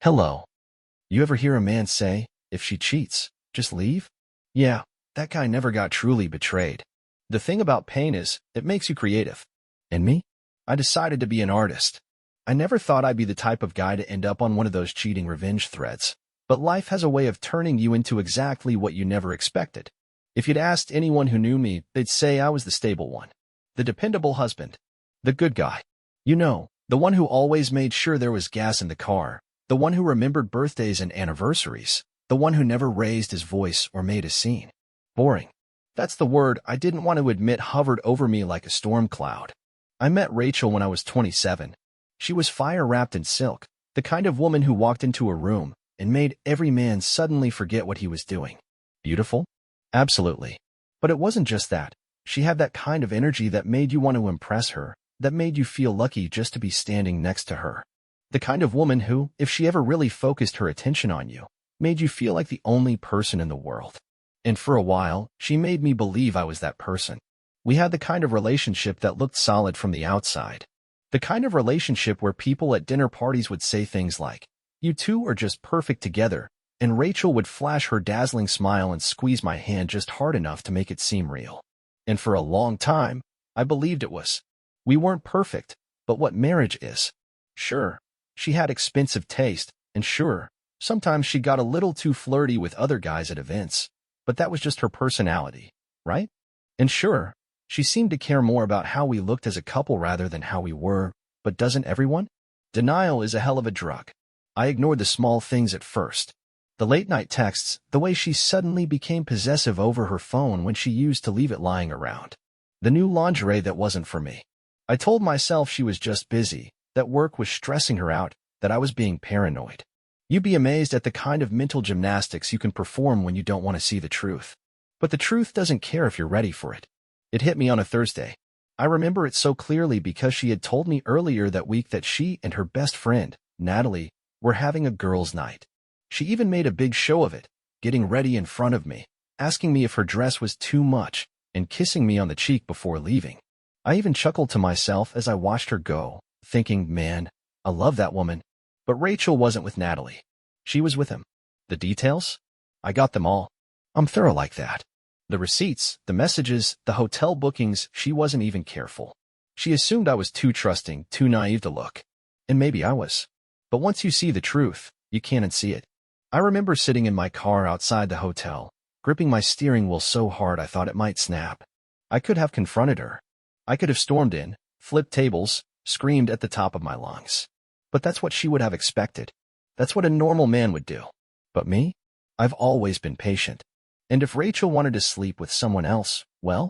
Hello. You ever hear a man say, if she cheats, just leave? Yeah, that guy never got truly betrayed. The thing about pain is, it makes you creative. And me? I decided to be an artist. I never thought I'd be the type of guy to end up on one of those cheating revenge threads. But life has a way of turning you into exactly what you never expected. If you'd asked anyone who knew me, they'd say I was the stable one. The dependable husband. The good guy. You know, the one who always made sure there was gas in the car. The one who remembered birthdays and anniversaries. The one who never raised his voice or made a scene. Boring. That's the word I didn't want to admit hovered over me like a storm cloud. I met Rachel when I was 27. She was fire-wrapped in silk, the kind of woman who walked into a room and made every man suddenly forget what he was doing. Beautiful? Absolutely. But it wasn't just that. She had that kind of energy that made you want to impress her, that made you feel lucky just to be standing next to her. The kind of woman who, if she ever really focused her attention on you, made you feel like the only person in the world. And for a while, she made me believe I was that person. We had the kind of relationship that looked solid from the outside. The kind of relationship where people at dinner parties would say things like, "You two are just perfect together," and Rachel would flash her dazzling smile and squeeze my hand just hard enough to make it seem real. And for a long time, I believed it was. We weren't perfect, but what marriage is. Sure, she had expensive taste, and sure, sometimes she got a little too flirty with other guys at events, but that was just her personality, right? And sure, she seemed to care more about how we looked as a couple rather than how we were, but doesn't everyone? Denial is a hell of a drug. I ignored the small things at first. The late-night texts, the way she suddenly became possessive over her phone when she used to leave it lying around. The new lingerie that wasn't for me. I told myself she was just busy, that work was stressing her out, that I was being paranoid. You'd be amazed at the kind of mental gymnastics you can perform when you don't want to see the truth. But the truth doesn't care if you're ready for it. It hit me on a Thursday. I remember it so clearly because she had told me earlier that week that she and her best friend, Natalie, were having a girls' night. She even made a big show of it, getting ready in front of me, asking me if her dress was too much, and kissing me on the cheek before leaving. I even chuckled to myself as I watched her go, thinking, man, I love that woman. But Rachel wasn't with Natalie. She was with him. The details? I got them all. I'm thorough like that. The receipts, the messages, the hotel bookings, she wasn't even careful. She assumed I was too trusting, too naive to look. And maybe I was. But once you see the truth, you can't unsee it. I remember sitting in my car outside the hotel, gripping my steering wheel so hard I thought it might snap. I could have confronted her. I could have stormed in, flipped tables, screamed at the top of my lungs. But that's what she would have expected. That's what a normal man would do. But me? I've always been patient. And if Rachel wanted to sleep with someone else, well,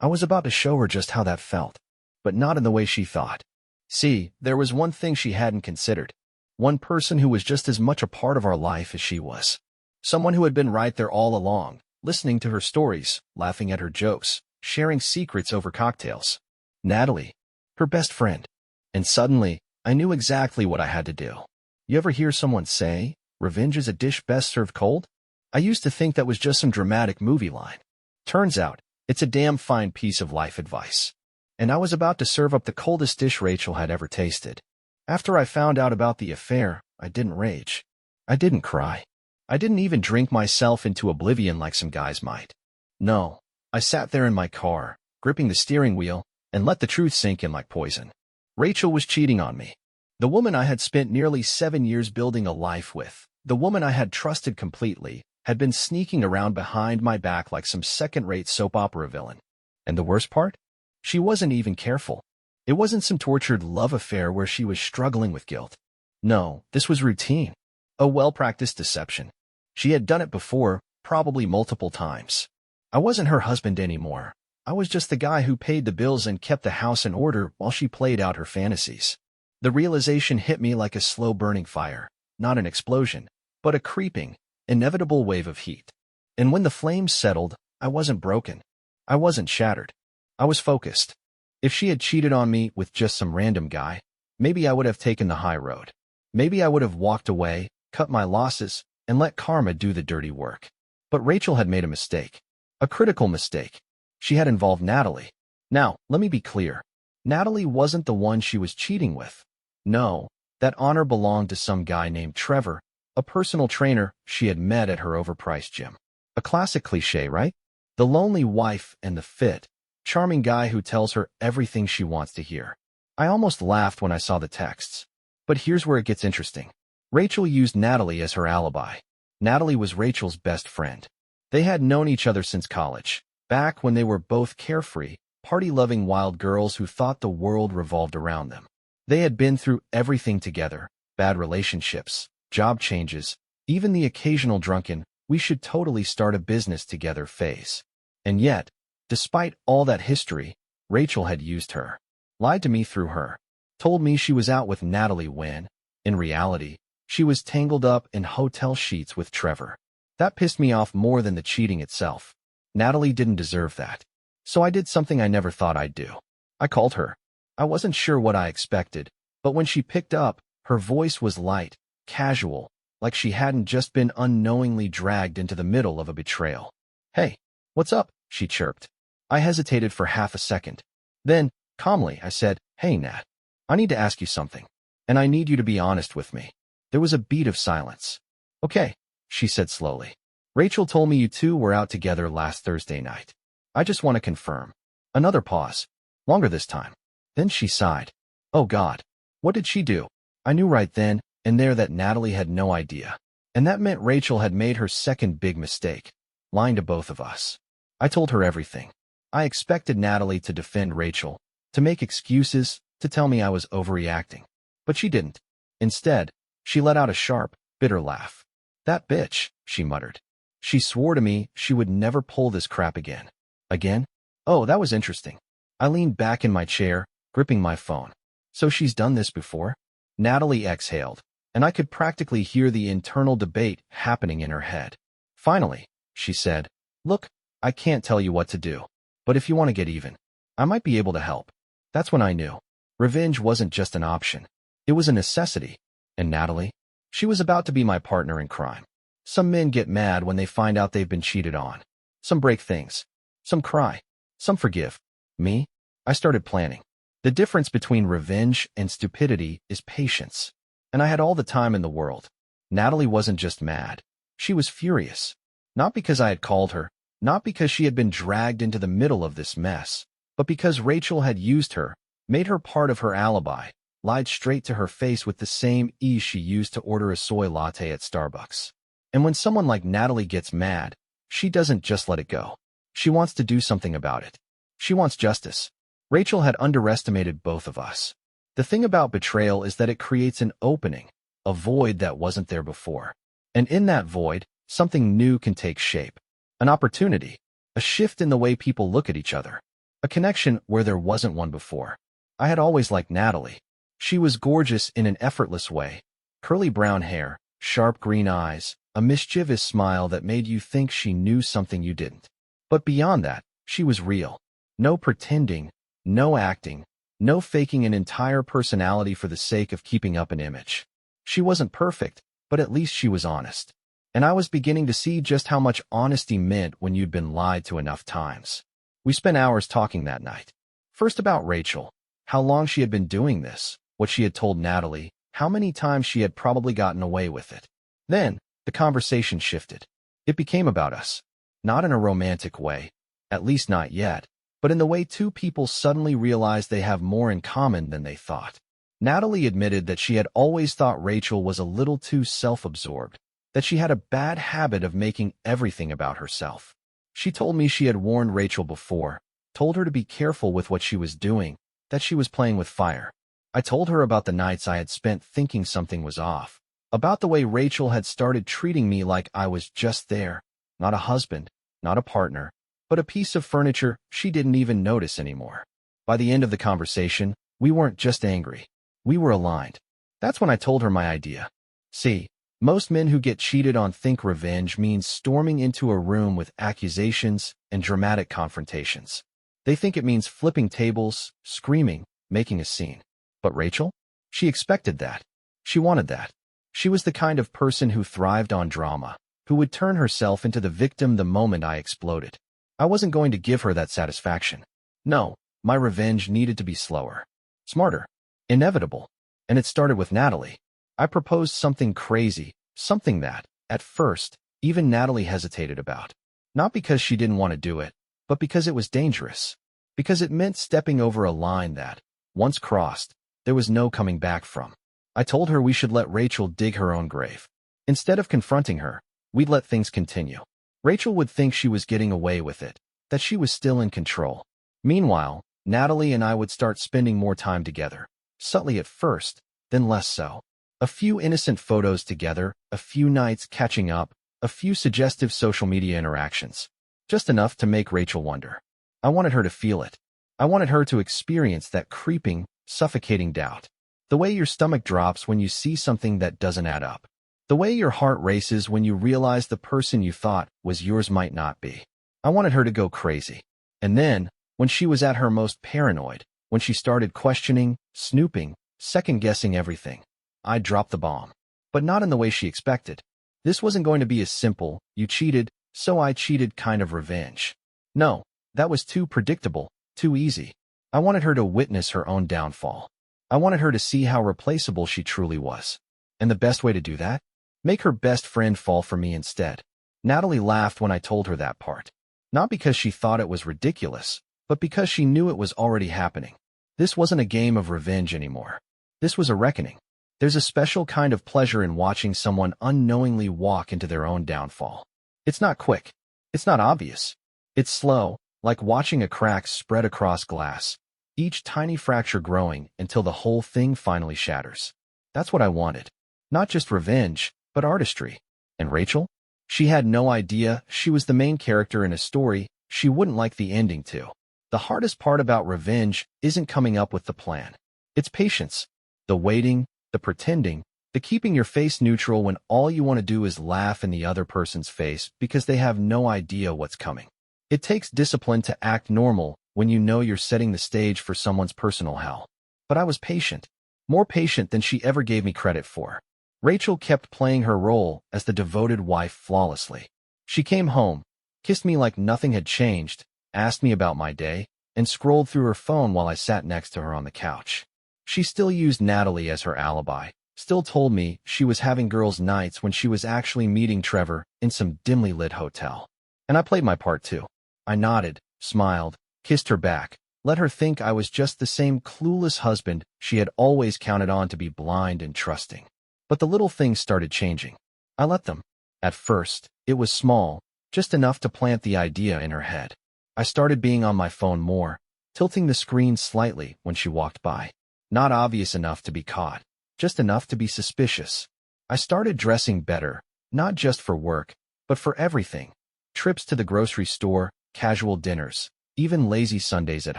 I was about to show her just how that felt, but not in the way she thought. See, there was one thing she hadn't considered. One person who was just as much a part of our life as she was. Someone who had been right there all along, listening to her stories, laughing at her jokes, sharing secrets over cocktails. Natalie, her best friend. And suddenly, I knew exactly what I had to do. You ever hear someone say, revenge is a dish best served cold? I used to think that was just some dramatic movie line. Turns out, it's a damn fine piece of life advice. And I was about to serve up the coldest dish Rachel had ever tasted. After I found out about the affair, I didn't rage. I didn't cry. I didn't even drink myself into oblivion like some guys might. No, I sat there in my car, gripping the steering wheel, and let the truth sink in like poison. Rachel was cheating on me. The woman I had spent nearly 7 years building a life with, the woman I had trusted completely, had been sneaking around behind my back like some second-rate soap opera villain. And the worst part? She wasn't even careful. It wasn't some tortured love affair where she was struggling with guilt. No, this was routine. A well-practiced deception. She had done it before, probably multiple times. I wasn't her husband anymore. I was just the guy who paid the bills and kept the house in order while she played out her fantasies. The realization hit me like a slow-burning fire, not an explosion, but a creeping, inevitable wave of heat. And when the flames settled, I wasn't broken. I wasn't shattered. I was focused. If she had cheated on me with just some random guy, maybe I would have taken the high road. Maybe I would have walked away, cut my losses, and let karma do the dirty work. But Rachel had made a mistake. A critical mistake. She had involved Natalie. Now, let me be clear. Natalie wasn't the one she was cheating with. No, That honor belonged to some guy named Trevor, a personal trainer she had met at her overpriced gym. A classic cliché, right? The lonely wife and the fit, charming guy who tells her everything she wants to hear. I almost laughed when I saw the texts. But here's where it gets interesting. Rachel used Natalie as her alibi. Natalie was Rachel's best friend. They had known each other since college, back when they were both carefree, party-loving wild girls who thought the world revolved around them. They had been through everything together, bad relationships, job changes, even the occasional drunken, we should totally start a business together phase. And yet, despite all that history, Rachel had used her, lied to me through her, told me she was out with Natalie when, in reality, she was tangled up in hotel sheets with Trevor. That pissed me off more than the cheating itself. Natalie didn't deserve that. So I did something I never thought I'd do. I called her. I wasn't sure what I expected, but when she picked up, her voice was light, casual, like she hadn't just been unknowingly dragged into the middle of a betrayal. "Hey, what's up?" she chirped. I hesitated for half a second. Then, calmly, I said, "Hey, Nat, I need to ask you something, and I need you to be honest with me." There was a beat of silence. "Okay," she said slowly. "Rachel told me you two were out together last Thursday night. I just want to confirm." Another pause. Longer this time. Then she sighed. "Oh God, what did she do?" I knew right then and there that Natalie had no idea. And that meant Rachel had made her second big mistake, lying to both of us. I told her everything. I expected Natalie to defend Rachel, to make excuses, to tell me I was overreacting. But she didn't. Instead, she let out a sharp, bitter laugh. "That bitch," she muttered. She swore to me she would never pull this crap again. Again? Oh, that was interesting. I leaned back in my chair, gripping my phone. So she's done this before? Natalie exhaled, and I could practically hear the internal debate happening in her head. Finally, she said, "Look, I can't tell you what to do, but if you want to get even, I might be able to help." That's when I knew. Revenge wasn't just an option. It was a necessity. And Natalie? She was about to be my partner in crime. Some men get mad when they find out they've been cheated on. Some break things. Some cry. Some forgive. Me? I started planning. The difference between revenge and stupidity is patience. And I had all the time in the world. Natalie wasn't just mad. She was furious. Not because I had called her, not because she had been dragged into the middle of this mess, but because Rachel had used her, made her part of her alibi, lied straight to her face with the same ease she used to order a soy latte at Starbucks. And when someone like Natalie gets mad, she doesn't just let it go. She wants to do something about it. She wants justice. Rachel had underestimated both of us. The thing about betrayal is that it creates an opening, a void that wasn't there before. And in that void, something new can take shape. An opportunity, a shift in the way people look at each other, a connection where there wasn't one before. I had always liked Natalie. She was gorgeous in an effortless way. Curly brown hair, sharp green eyes, a mischievous smile that made you think she knew something you didn't. But beyond that, she was real. No pretending, no acting, no faking an entire personality for the sake of keeping up an image. She wasn't perfect, but at least she was honest. And I was beginning to see just how much honesty meant when you'd been lied to enough times. We spent hours talking that night. First about Rachel, how long she had been doing this, what she had told Natalie, how many times she had probably gotten away with it. Then, the conversation shifted. It became about us. Not in a romantic way, at least not yet, but in the way two people suddenly realize they have more in common than they thought. Natalie admitted that she had always thought Rachel was a little too self-absorbed, that she had a bad habit of making everything about herself. She told me she had warned Rachel before, told her to be careful with what she was doing, that she was playing with fire. I told her about the nights I had spent thinking something was off, about the way Rachel had started treating me like I was just there, not a husband, not a partner, but a piece of furniture she didn't even notice anymore. By the end of the conversation, we weren't just angry. We were aligned. That's when I told her my idea. See, most men who get cheated on think revenge means storming into a room with accusations and dramatic confrontations. They think it means flipping tables, screaming, making a scene. But Rachel? She expected that. She wanted that. She was the kind of person who thrived on drama, who would turn herself into the victim the moment I exploded. I wasn't going to give her that satisfaction. No, my revenge needed to be slower, smarter, inevitable. And it started with Natalie. I proposed something crazy, something that, at first, even Natalie hesitated about. Not because she didn't want to do it, but because it was dangerous. Because it meant stepping over a line that, once crossed, there was no coming back from. I told her we should let Rachel dig her own grave. Instead of confronting her, we'd let things continue. Rachel would think she was getting away with it, that she was still in control. Meanwhile, Natalie and I would start spending more time together. Subtly at first, then less so. A few innocent photos together, a few nights catching up, a few suggestive social media interactions. Just enough to make Rachel wonder. I wanted her to feel it. I wanted her to experience that creeping, suffocating doubt. The way your stomach drops when you see something that doesn't add up. The way your heart races when you realize the person you thought was yours might not be. I wanted her to go crazy. And then, when she was at her most paranoid, when she started questioning, snooping, second-guessing everything, I dropped the bomb. But not in the way she expected. This wasn't going to be a simple, you cheated, so I cheated kind of revenge. No, that was too predictable, too easy. I wanted her to witness her own downfall. I wanted her to see how replaceable she truly was. And the best way to do that? Make her best friend fall for me instead. Natalie laughed when I told her that part. Not because she thought it was ridiculous, but because she knew it was already happening. This wasn't a game of revenge anymore. This was a reckoning. There's a special kind of pleasure in watching someone unknowingly walk into their own downfall. It's not quick. It's not obvious. It's slow, like watching a crack spread across glass, each tiny fracture growing until the whole thing finally shatters. That's what I wanted. Not just revenge, but artistry. And Rachel? She had no idea she was the main character in a story she wouldn't like the ending to. The hardest part about revenge isn't coming up with the plan. It's patience. The waiting, the pretending, the keeping your face neutral when all you want to do is laugh in the other person's face because they have no idea what's coming. It takes discipline to act normal when you know you're setting the stage for someone's personal hell. But I was patient. More patient than she ever gave me credit for. Rachel kept playing her role as the devoted wife flawlessly. She came home, kissed me like nothing had changed, asked me about my day, and scrolled through her phone while I sat next to her on the couch. She still used Natalie as her alibi, still told me she was having girls' nights when she was actually meeting Trevor in some dimly lit hotel. And I played my part too. I nodded, smiled, kissed her back, let her think I was just the same clueless husband she had always counted on to be blind and trusting. But the little things started changing. I let them. At first, it was small, just enough to plant the idea in her head. I started being on my phone more, tilting the screen slightly when she walked by. Not obvious enough to be caught, just enough to be suspicious. I started dressing better, not just for work, but for everything. Trips to the grocery store, casual dinners, even lazy Sundays at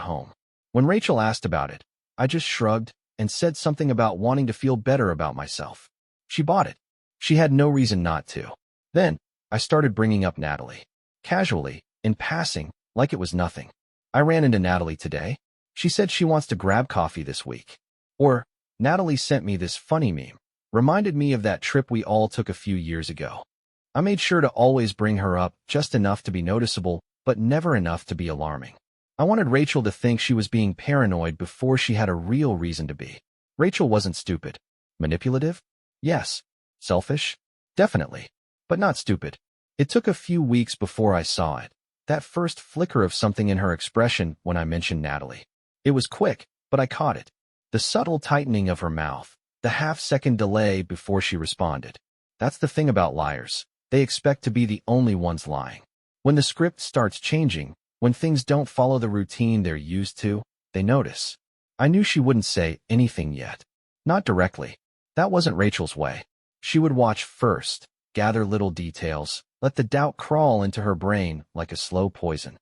home. When Rachel asked about it, I just shrugged and said something about wanting to feel better about myself. She bought it. She had no reason not to. Then, I started bringing up Natalie. Casually, in passing, like it was nothing. I ran into Natalie today. She said she wants to grab coffee this week. Or, Natalie sent me this funny meme. Reminded me of that trip we all took a few years ago. I made sure to always bring her up just enough to be noticeable, but never enough to be alarming. I wanted Rachel to think she was being paranoid before she had a real reason to be. Rachel wasn't stupid. Manipulative? Yes. Selfish? Definitely. But not stupid. It took a few weeks before I saw it. That first flicker of something in her expression when I mentioned Natalie. It was quick, but I caught it. The subtle tightening of her mouth, the half-second delay before she responded. That's the thing about liars. They expect to be the only ones lying. When the script starts changing, when things don't follow the routine they're used to, they notice. I knew she wouldn't say anything yet. Not directly. That wasn't Rachel's way. She would watch first, gather little details, let the doubt crawl into her brain like a slow poison.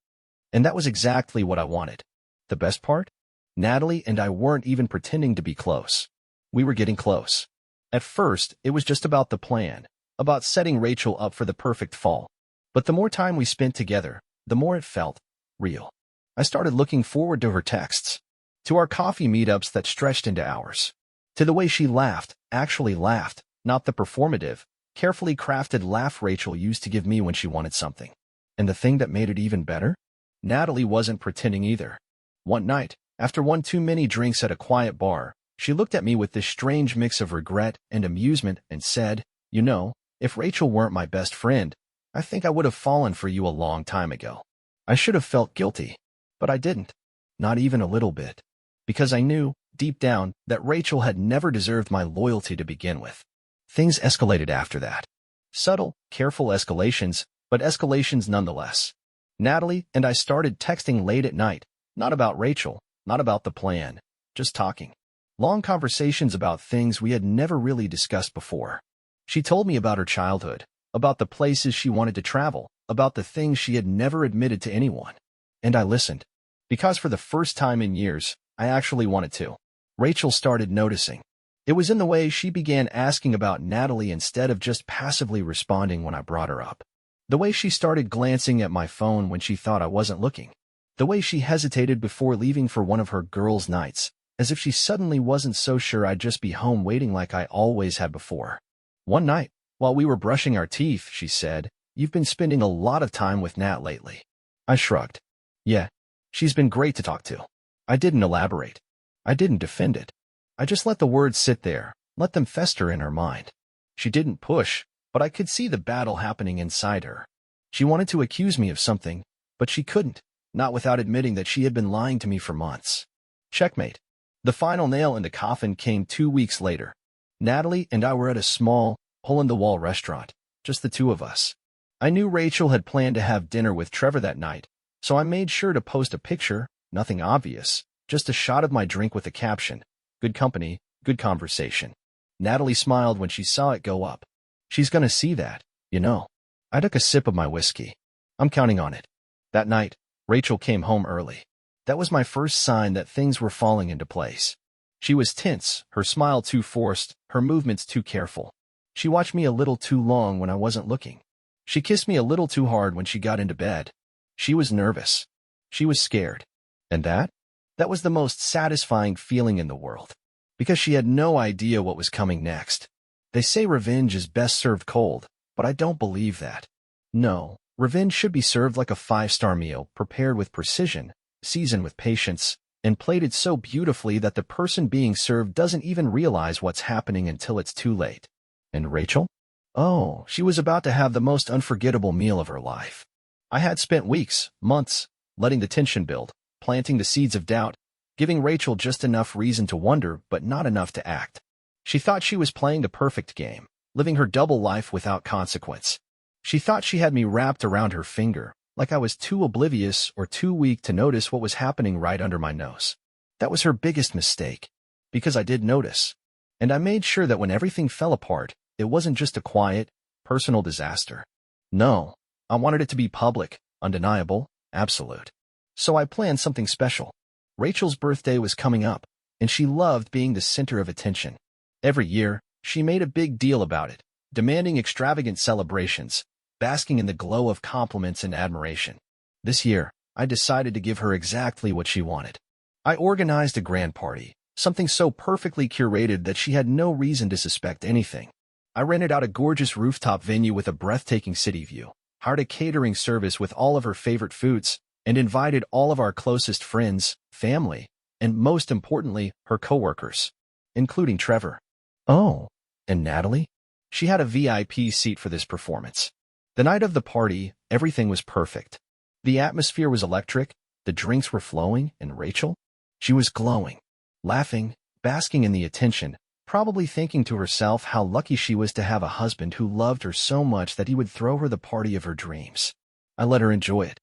And that was exactly what I wanted. The best part? Natalie and I weren't even pretending to be close. We were getting close. At first, it was just about the plan, about setting Rachel up for the perfect fall. But the more time we spent together, the more it felt real. I started looking forward to her texts, to our coffee meetups that stretched into hours, to the way she laughed, actually laughed, not the performative, carefully crafted laugh Rachel used to give me when she wanted something. And the thing that made it even better? Natalie wasn't pretending either. One night, after one too many drinks at a quiet bar, She looked at me with this strange mix of regret and amusement and said, "You know, if Rachel weren't my best friend, I think I would have fallen for you a long time ago." I should have felt guilty, but I didn't. Not even a little bit. Because I knew, deep down, that Rachel had never deserved my loyalty to begin with. Things escalated after that. Subtle, careful escalations, but escalations nonetheless. Natalie and I started texting late at night, not about Rachel, not about the plan, just talking. Long conversations about things we had never really discussed before. She told me about her childhood, about the places she wanted to travel, about the things she had never admitted to anyone. And I listened. Because for the first time in years, I actually wanted to. Rachel started noticing. It was in the way she began asking about Natalie instead of just passively responding when I brought her up. The way she started glancing at my phone when she thought I wasn't looking. The way she hesitated before leaving for one of her girls' nights, as if she suddenly wasn't so sure I'd just be home waiting like I always had before. One night, while we were brushing our teeth, she said, "You've been spending a lot of time with Nat lately." I shrugged. Yeah, she's been great to talk to. I didn't elaborate. I didn't defend it. I just let the words sit there, let them fester in her mind. She didn't push, but I could see the battle happening inside her. She wanted to accuse me of something, but she couldn't, not without admitting that she had been lying to me for months. Checkmate. The final nail in the coffin came 2 weeks later. Natalie and I were at a small, hole-in-the-wall restaurant, just the two of us. I knew Rachel had planned to have dinner with Trevor that night, so I made sure to post a picture, nothing obvious, just a shot of my drink with a caption, "Good company, good conversation." Natalie smiled when she saw it go up. She's gonna see that, you know. I took a sip of my whiskey. I'm counting on it. That night, Rachel came home early. That was my first sign that things were falling into place. She was tense, her smile too forced, her movements too careful. She watched me a little too long when I wasn't looking. She kissed me a little too hard when she got into bed. She was nervous. She was scared. And that was the most satisfying feeling in the world. Because she had no idea what was coming next. They say revenge is best served cold, but I don't believe that. No, revenge should be served like a 5-star meal, prepared with precision, seasoned with patience, and plated so beautifully that the person being served doesn't even realize what's happening until it's too late. And Rachel? Oh, she was about to have the most unforgettable meal of her life. I had spent weeks, months, letting the tension build, planting the seeds of doubt, giving Rachel just enough reason to wonder but not enough to act. She thought she was playing the perfect game, living her double life without consequence. She thought she had me wrapped around her finger, like I was too oblivious or too weak to notice what was happening right under my nose. That was her biggest mistake, because I did notice. And I made sure that when everything fell apart, it wasn't just a quiet, personal disaster. No, I wanted it to be public, undeniable, absolute. So I planned something special. Rachel's birthday was coming up, and she loved being the center of attention. Every year, she made a big deal about it, demanding extravagant celebrations, basking in the glow of compliments and admiration. This year, I decided to give her exactly what she wanted. I organized a grand party, something so perfectly curated that she had no reason to suspect anything. I rented out a gorgeous rooftop venue with a breathtaking city view, hired a catering service with all of her favorite foods, and invited all of our closest friends, family, and most importantly, her coworkers, including Trevor. Oh, and Natalie? She had a VIP seat for this performance. The night of the party, everything was perfect. The atmosphere was electric, the drinks were flowing, and Rachel? She was glowing, laughing, basking in the attention, probably thinking to herself how lucky she was to have a husband who loved her so much that he would throw her the party of her dreams. I let her enjoy it.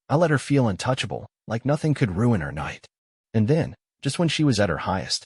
I let her feel untouchable, like nothing could ruin her night. And then, just when she was at her highest,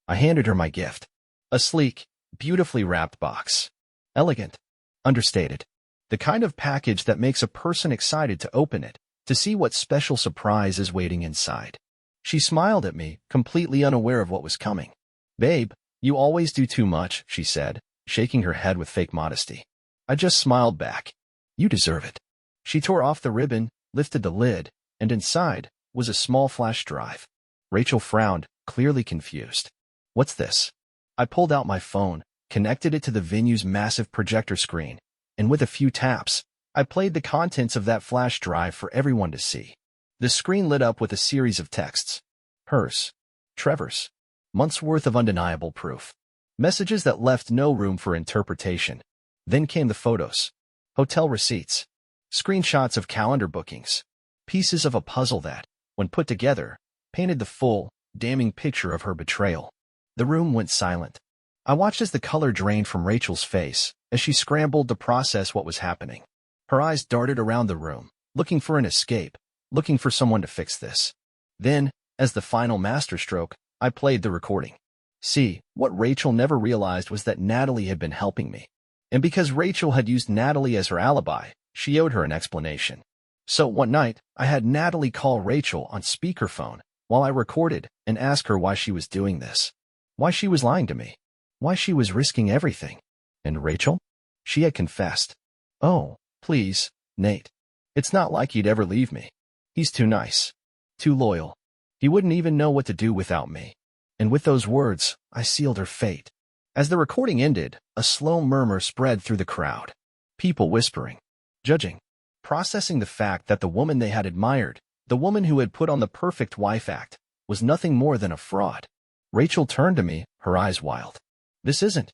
I handed her my gift. A sleek, beautifully wrapped box. Elegant. Understated. The kind of package that makes a person excited to open it, to see what special surprise is waiting inside. She smiled at me, completely unaware of what was coming. "Babe, you always do too much," she said, shaking her head with fake modesty. I just smiled back. "You deserve it." She tore off the ribbon, lifted the lid, and inside was a small flash drive. Rachel frowned, clearly confused. "What's this?" I pulled out my phone, connected it to the venue's massive projector screen, and with a few taps, I played the contents of that flash drive for everyone to see. The screen lit up with a series of texts. Hers. Trevor's. Months worth of undeniable proof. Messages that left no room for interpretation. Then came the photos. Hotel receipts. Screenshots of calendar bookings. Pieces of a puzzle that, when put together, painted the full, damning picture of her betrayal. The room went silent. I watched as the color drained from Rachel's face as she scrambled to process what was happening. Her eyes darted around the room, looking for an escape, looking for someone to fix this. Then, as the final masterstroke, I played the recording. See, what Rachel never realized was that Natalie had been helping me. And because Rachel had used Natalie as her alibi, she owed her an explanation. So one night, I had Natalie call Rachel on speakerphone while I recorded and ask her why she was doing this. Why she was lying to me. Why she was risking everything. And Rachel? She had confessed. Oh, please, Nate. It's not like he'd ever leave me. He's too nice. Too loyal. He wouldn't even know what to do without me. And with those words, I sealed her fate. As the recording ended, a slow murmur spread through the crowd. People whispering, judging, processing the fact that the woman they had admired, the woman who had put on the perfect wife act, was nothing more than a fraud. Rachel turned to me, her eyes wild. This isn't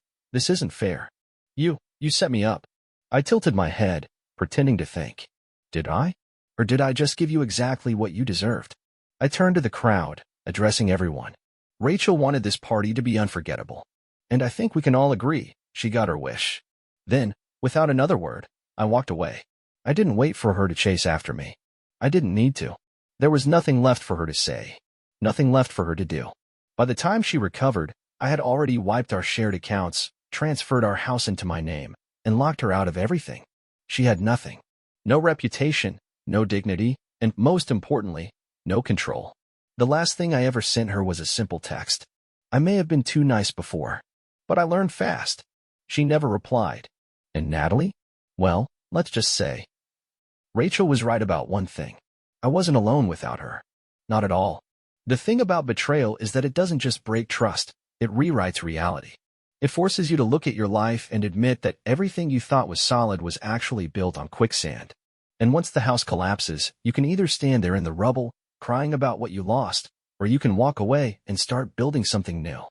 fair. You set me up. I tilted my head, pretending to think. Did I? Or did I just give you exactly what you deserved? I turned to the crowd, addressing everyone. Rachel wanted this party to be unforgettable. And I think we can all agree, she got her wish. Then, without another word, I walked away. I didn't wait for her to chase after me. I didn't need to. There was nothing left for her to say. Nothing left for her to do. By the time she recovered, I had already wiped our shared accounts, transferred our house into my name, and locked her out of everything. She had nothing. No reputation, no dignity, and most importantly, no control. The last thing I ever sent her was a simple text. I may have been too nice before, but I learned fast. She never replied. And Natalie? Well, let's just say. Rachel was right about one thing. I wasn't alone without her. Not at all. The thing about betrayal is that it doesn't just break trust, it rewrites reality. It forces you to look at your life and admit that everything you thought was solid was actually built on quicksand. And once the house collapses, you can either stand there in the rubble, crying about what you lost, or you can walk away and start building something new.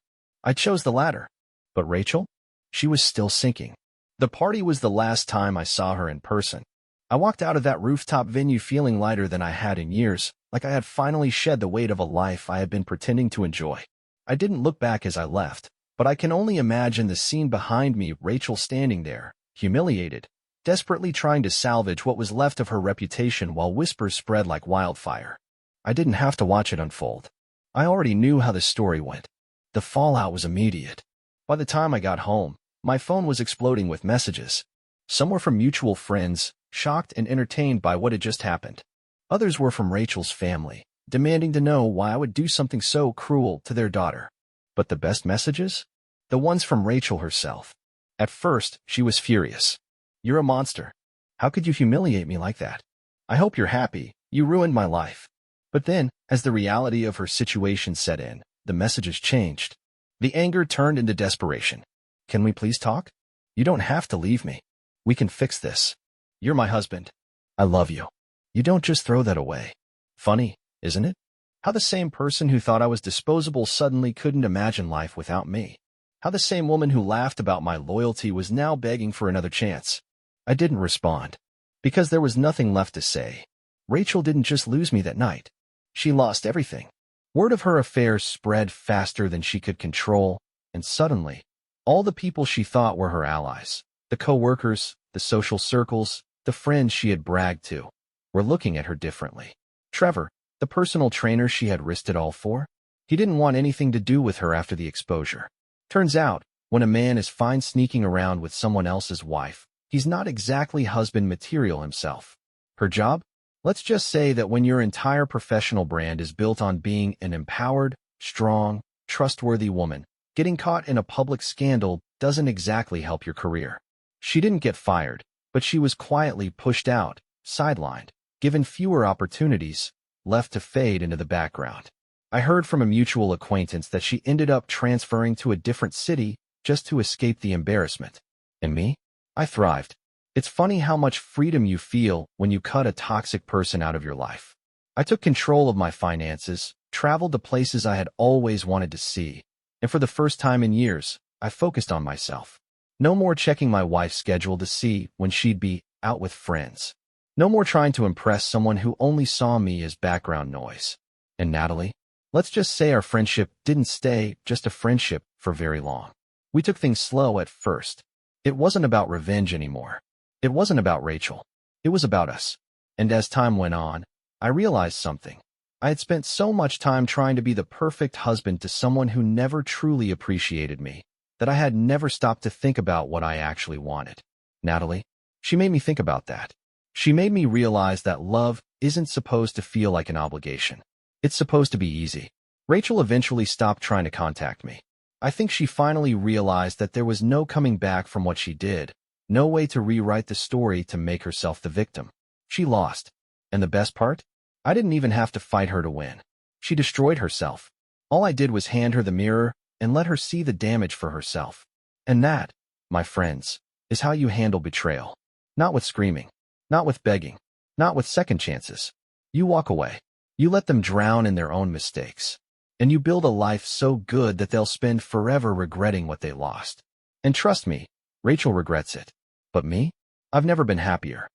I chose the latter. But Rachel? She was still sinking. The party was the last time I saw her in person. I walked out of that rooftop venue feeling lighter than I had in years, like I had finally shed the weight of a life I had been pretending to enjoy. I didn't look back as I left, but I can only imagine the scene behind me, Rachel standing there, humiliated, desperately trying to salvage what was left of her reputation while whispers spread like wildfire. I didn't have to watch it unfold. I already knew how the story went. The fallout was immediate. By the time I got home, my phone was exploding with messages. Some were from mutual friends, shocked and entertained by what had just happened. Others were from Rachel's family, demanding to know why I would do something so cruel to their daughter. But the best messages? The ones from Rachel herself. At first, she was furious. You're a monster. How could you humiliate me like that? I hope you're happy. You ruined my life. But then, as the reality of her situation set in, the messages changed. The anger turned into desperation. Can we please talk? You don't have to leave me. We can fix this. You're my husband. I love you. You don't just throw that away. Funny, isn't it? How the same person who thought I was disposable suddenly couldn't imagine life without me. How the same woman who laughed about my loyalty was now begging for another chance. I didn't respond. Because there was nothing left to say. Rachel didn't just lose me that night. She lost everything. Word of her affairs spread faster than she could control, and suddenly, all the people she thought were her allies, the co-workers, the social circles, the friends she had bragged to, were looking at her differently. Trevor, the personal trainer she had risked it all for, he didn't want anything to do with her after the exposure. Turns out, when a man is fine sneaking around with someone else's wife, he's not exactly husband material himself. Her job? Let's just say that when your entire professional brand is built on being an empowered, strong, trustworthy woman, getting caught in a public scandal doesn't exactly help your career. She didn't get fired, but she was quietly pushed out, sidelined, given fewer opportunities, left to fade into the background. I heard from a mutual acquaintance that she ended up transferring to a different city just to escape the embarrassment. And me? I thrived. It's funny how much freedom you feel when you cut a toxic person out of your life. I took control of my finances, traveled to places I had always wanted to see, And for the first time in years, I focused on myself. No more checking my wife's schedule to see when she'd be out with friends. No more trying to impress someone who only saw me as background noise. And Natalie, let's just say our friendship didn't stay just a friendship for very long. We took things slow at first. It wasn't about revenge anymore. It wasn't about Rachel. It was about us. And as time went on, I realized something. I had spent so much time trying to be the perfect husband to someone who never truly appreciated me, that I had never stopped to think about what I actually wanted. Natalie, she made me think about that. She made me realize that love isn't supposed to feel like an obligation. It's supposed to be easy. Rachel eventually stopped trying to contact me. I think she finally realized that there was no coming back from what she did, no way to rewrite the story to make herself the victim. She lost. And the best part? I didn't even have to fight her to win. She destroyed herself. All I did was hand her the mirror and let her see the damage for herself. And that, my friends, is how you handle betrayal. Not with screaming. Not with begging. Not with second chances. You walk away. You let them drown in their own mistakes. And you build a life so good that they'll spend forever regretting what they lost. And trust me, Rachel regrets it. But me? I've never been happier.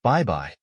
Bye-bye.